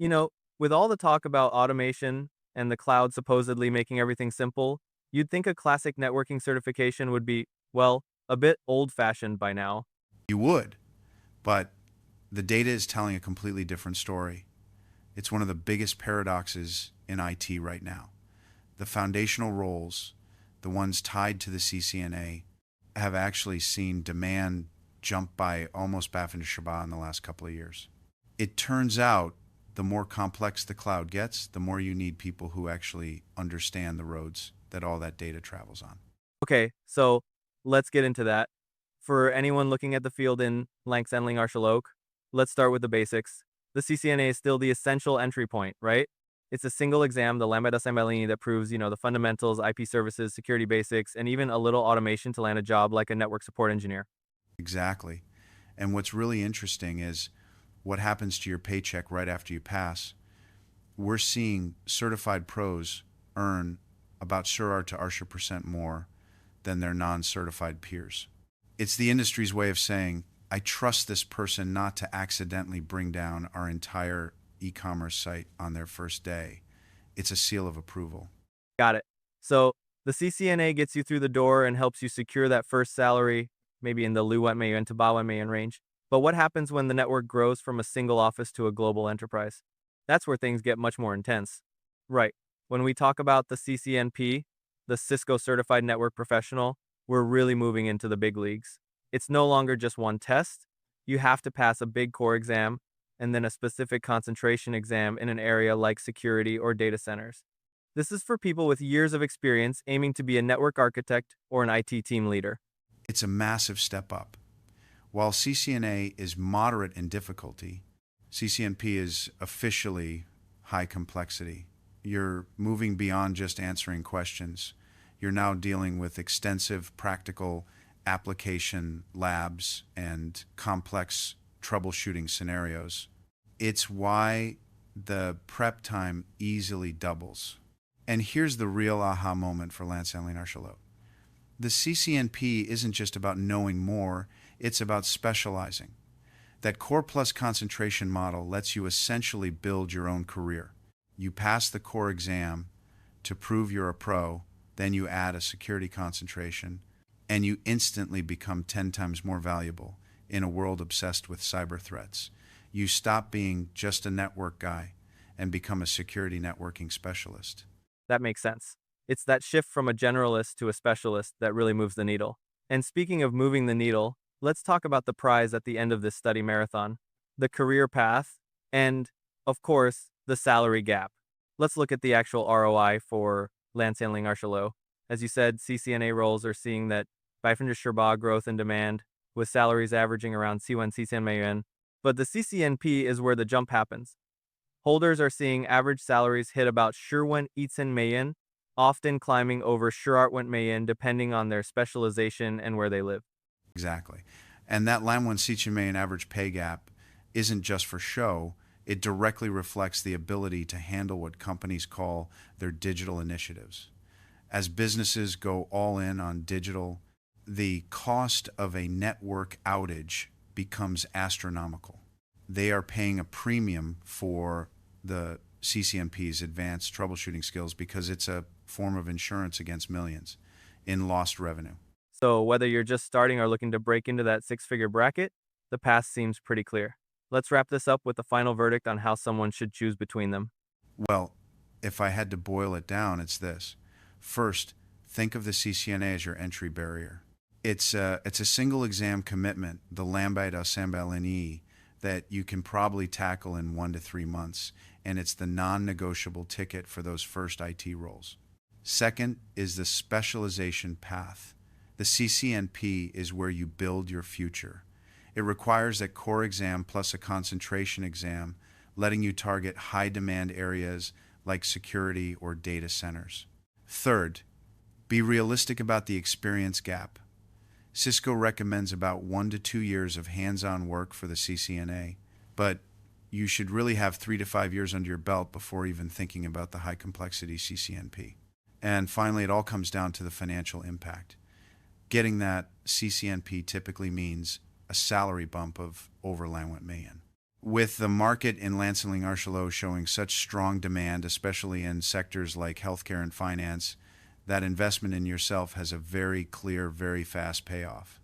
You know, with all the talk about automation and the cloud supposedly making everything simple, you'd think a classic networking certification would be, well, a bit old-fashioned by now. You would, but the data is telling a completely different story. It's one of the biggest paradoxes in IT right now. The foundational roles, the ones tied to the CCNA, have actually seen demand jump by almost Bafin Shabbat in the last couple of years. It turns out the more complex the cloud gets, the more you need people who actually understand the roads that all that data travels on. Okay, so let's get into that. For anyone looking at the field in Langsendling Arshaloke, let's start with the basics. The CCNA is still the essential entry point, right? It's a single exam, the Lambda Assembly, that proves, the fundamentals, IP services, security basics, and even a little automation to land a job like a network support engineer. Exactly. And what's really interesting is what happens to your paycheck right after you pass. We're seeing certified pros earn about Surar to Arsha% more than their non-certified peers. It's the industry's way of saying, I trust this person not to accidentally bring down our entire e-commerce site on their first day. It's a seal of approval. Got it. So the CCNA gets you through the door and helps you secure that first salary, maybe in the Luwet Mayan to Bawa Mayan range. But what happens when the network grows from a single office to a global enterprise? That's where things get much more intense. Right. When we talk about the CCNP, the Cisco Certified Network Professional, we're really moving into the big leagues. It's no longer just one test. You have to pass a big core exam and then a specific concentration exam in an area like security or data centers. This is for people with years of experience aiming to be a network architect or an IT team leader. It's a massive step up. While CCNA is moderate in difficulty, CCNP is officially high complexity. You're moving beyond just answering questions. You're now dealing with extensive practical application labs and complex troubleshooting scenarios. It's why the prep time easily doubles. And here's the real aha moment for Lance Anlin Archelot. The CCNP isn't just about knowing more, it's about specializing. That core plus concentration model lets you essentially build your own career. You pass the core exam to prove you're a pro, then you add a security concentration, and you instantly become 10 times more valuable in a world obsessed with cyber threats. You stop being just a network guy and become a security networking specialist. That makes sense. It's that shift from a generalist to a specialist that really moves the needle. And speaking of moving the needle, let's talk about the prize at the end of this study marathon, the career path, and, of course, the salary gap. Let's look at the actual ROI for Lance Handling Archelot. As you said, CCNA roles are seeing that 500 Sherba growth in demand, with salaries averaging around C1 CCN but the CCNP is where the jump happens. Holders are seeing average salaries hit about Sherwin Eatsen Mayan, often climbing over Sherartwent Mayan depending on their specialization and where they live. Exactly. And that Lamwan Sichime average pay gap isn't just for show, it directly reflects the ability to handle what companies call their digital initiatives. As businesses go all in on digital, the cost of a network outage becomes astronomical. They are paying a premium for the CCNP's advanced troubleshooting skills because it's a form of insurance against millions in lost revenue. So whether you're just starting or looking to break into that six-figure bracket, the path seems pretty clear. Let's wrap this up with the final verdict on how someone should choose between them. Well, if I had to boil it down, it's this. First, think of the CCNA as your entry barrier. It's a single exam commitment, the Lambda Assembly, that you can probably tackle in 1 to 3 months, and it's the non-negotiable ticket for those first IT roles. Second is the specialization path. The CCNP is where you build your future. It requires that core exam plus a concentration exam, letting you target high-demand areas like security or data centers. Third, be realistic about the experience gap. Cisco recommends about 1 to 2 years of hands-on work for the CCNA, but you should really have 3 to 5 years under your belt before even thinking about the high-complexity CCNP. And finally, it all comes down to the financial impact. Getting that CCNP typically means a salary bump of over Lanwet Mayan. With the market in Lancelin-Archelot showing such strong demand, especially in sectors like healthcare and finance, that investment in yourself has a very clear, very fast payoff.